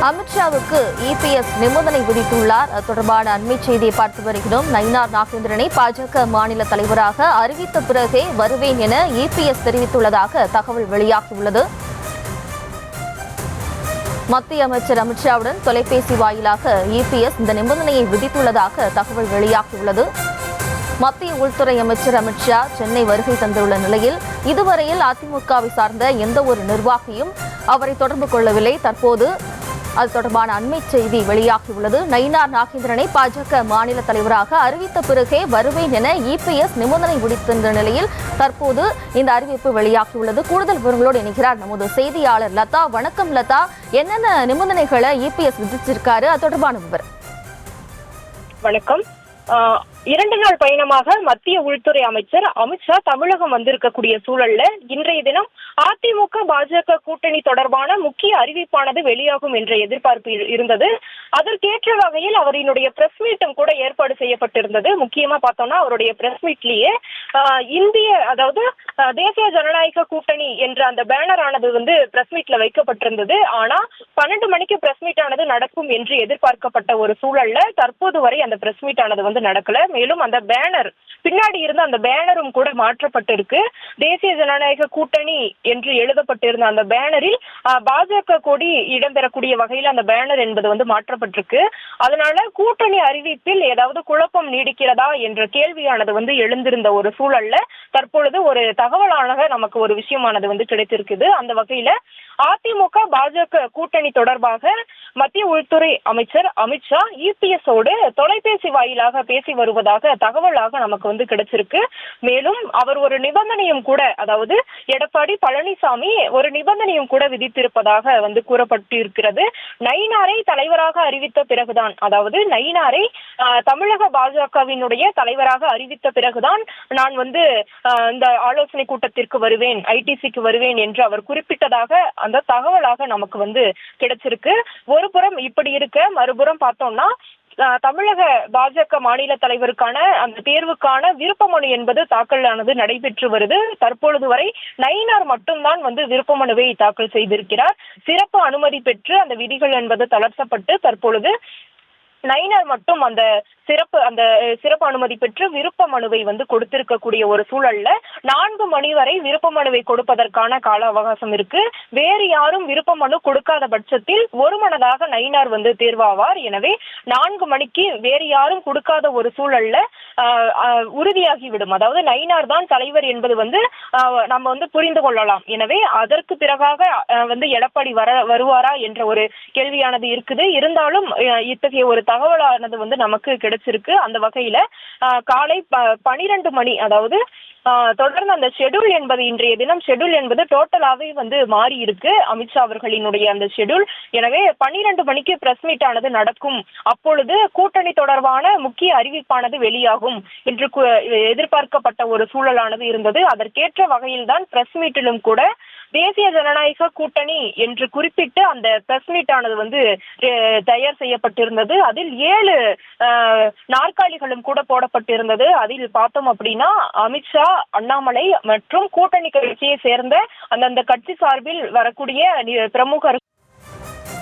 அமித்ஷாவுக்கு EPS நிபந்தனை விதித்துள்ளார். அது தொடர்பான அண்மை செய்தியை பார்த்து வருகிறோம். நயினார் நாகேந்திரனை பாஜக மாநில தலைவராக அறிவித்த பிறகே வருவேன் என இபிஎஸ் தெரிவித்துள்ளதாக தகவல் வெளியாகியுள்ளது. மத்திய அமைச்சர் அமித்ஷாவுடன் தொலைபேசி வாயிலாக இபிஎஸ் இந்த நிபந்தனையை விதித்துள்ளதாக தகவல் வெளியாகியுள்ளது. மத்திய உள்துறை அமைச்சர் அமித்ஷா சென்னை வருகை தந்துள்ள நிலையில் இதுவரையில் அதிமுகவை சார்ந்த எந்த ஒரு நிர்வாகியும் அவரை தொடர்பு கொள்ளவில்லை. தற்போது அது தொடர்பான அண்மை செய்தி வெளியாகியுள்ளது. நயினார் நாகேந்திரனை பாஜக மாநில தலைவராக அறிவித்த பிறகே வருவேன் என இபிஎஸ் நிபந்தனை விதித்திருந்த நிலையில் தற்போது இந்த அறிவிப்பு வெளியாகியுள்ளது. கூடுதல் விவரங்களோடு இணைகிறார் நமது செய்தியாளர் லதா. வணக்கம் லதா, என்னென்ன நிபந்தனைகளை இபிஎஸ் விதிச்சிருக்காரு, அது தொடர்பான விவரம்? வணக்கம். 2 நாள் பயணமாக மத்திய உள்துறை அமைச்சர் அமித்ஷா தமிழகம் வந்திருக்கக்கூடிய சூழல்ல இன்றைய தினம் அதிமுக பாஜக கூட்டணி தொடர்பான முக்கிய அறிவிப்பானது வெளியாகும் என்ற எதிர்பார்ப்பு இருந்தது. அதற்கேற்ற வகையில் அவரினுடைய பிரஸ் மீட்டும் கூட ஏற்பாடு செய்யப்பட்டிருந்தது. முக்கியமா பார்த்தோம்னா அவருடைய பிரஸ் மீட்லயே தேசிய ஜனநாயக கூட்டணி என்ற அந்த பேனர் ஆனது பிரஸ் மீட்ல வைக்கப்பட்டிருந்தது. ஆனா 12 மணிக்கு பிரஸ் மீட் ஆனது நடக்கும் என்று எதிர்பார்க்கப்பட்ட ஒரு சூழல்ல தற்போது வரை அந்த பிரஸ் மீட் ஆனது நடக்கல. மேலும் அந்த பேனர் பின்னாடி இருந்த அந்த பேனரும் கூட மாற்றப்பட்டிருக்கு. தேசிய ஜனநாயக கூட்டணி என்று எழுதப்பட்டிருந்த அந்த பேனரில் பாஜக கொடி இடம்பெறக்கூடிய வகையில் அந்த பேனர் என்பது மாற்றப்பட்டிருக்கு. அதனால கூட்டணி அறிவிப்பில் ஏதாவது குழப்பம் நீடிக்கிறதா என்ற கேள்வியானது எழுந்திருந்த ஒரு சூழல்ல தற்பொழுது ஒரு தகவலாக நமக்கு ஒரு விஷயமானது கிடைத்திருக்குது. அந்த வகையில அதிமுக பாஜக கூட்டணி தொடர்பாக மத்திய உள்துறை அமைச்சர் அமித்ஷா இபிஎஸ் ஓடு தொலைபேசி வாயிலாக பேசி வருவதாக தகவலாக நமக்கு கிடைச்சிருக்கு. மேலும் அவர் ஒரு நிபந்தனையும் கூட, அதாவது எடப்பாடி பழனிசாமி ஒரு நிபந்தனையும் கூட விதித்திருப்பதாக கூறப்பட்டிருக்கிறது. நயினாரை தலைவராக அறிவித்த பிறகுதான், அதாவது நயினாரை தமிழக பாஜகவினுடைய தலைவராக அறிவித்த பிறகுதான் நான் இந்த ஆலோசனை கூட்டத்திற்கு வருவேன், ஐடிசிக்கு வருவேன் என்று அவர் குறிப்பிட்டதாக அந்த தகவலாக நமக்கு கிடைச்சிருக்கு. ஒரு புறம் இப்படி இருக்க, மறுபுறம் பார்த்தோம்னா தமிழக பாஜக மாநில தலைவருக்கான அந்த தேர்வுக்கான விருப்ப மனு என்பது தாக்கலானது நடைபெற்று வருது. தற்பொழுது வரை நயினார் மட்டும்தான் விருப்ப மனுவை தாக்கல் செய்திருக்கிறார். சிறப்பு அனுமதி பெற்று அந்த விதிகள் என்பது தளர்த்தப்பட்டு தற்பொழுது நயினார் மட்டும் அந்த சிறப்பு அனுமதி பெற்று விருப்ப மனுவை கொடுத்திருக்கக்கூடிய ஒரு சூழல்ல 4 மணி வரை விருப்ப மனுவை கொடுப்பதற்கான கால அவகாசம் இருக்கு. வேறு யாரும் விருப்ப மனு கொடுக்காத பட்சத்தில் ஒருமனதாக நயினார் தேர்வாவார். எனவே 4 மணிக்கு வேறு யாரும் கொடுக்காத ஒரு சூழல்ல உறுதியாகிவிடும். அதாவது நயினார் தான் தலைவர் என்பது நம்ம புரிந்து கொள்ளலாம். எனவே அதற்கு பிறகாக எடப்பாடி வருவாரா என்ற ஒரு கேள்வியானது இருக்குது. இருந்தாலும் இத்தகைய ஒரு தகவலானது நமக்கு கிடைச்சிருக்கு. அந்த வகையில காலை 12 மணி, அதாவது தொடர்ந்து அந்த ஷெட்யூல் என்பது இன்றைய தினம் ஷெட்யூல் என்பது டோட்டலாவே மாறி இருக்கு, அமித்ஷா அவர்களினுடைய அந்த ஷெட்யூல். எனவே 12 மணிக்கு பிரஸ் மீட் ஆனது நடக்கும். அப்பொழுது கூட்டணி தொடர்பான முக்கிய அறிவிப்பானது வெளியாகும் என்று எதிர்பார்க்கப்பட்ட ஒரு சூழலானது இருந்தது. அதற்கேற்ற வகையில் தான் பிரஸ் மீட்டிலும் கூட தேசிய ஜனநாயக கூட்டணி என்று குறிப்பிட்டு அந்த பிரஸ் மீட் ஆனது தயார் செய்யப்பட்டிருந்தது. அதில் 7 நாற்காலிகளும் கூட போடப்பட்டிருந்தது. அதில் பார்த்தோம் அப்படின்னா அமித்ஷா, அண்ணாமலை மற்றும் கூட்டணி கட்சியை சேர்ந்த அந்தந்த கட்சி சார்பில் வரக்கூடிய பிரமுகர்கள்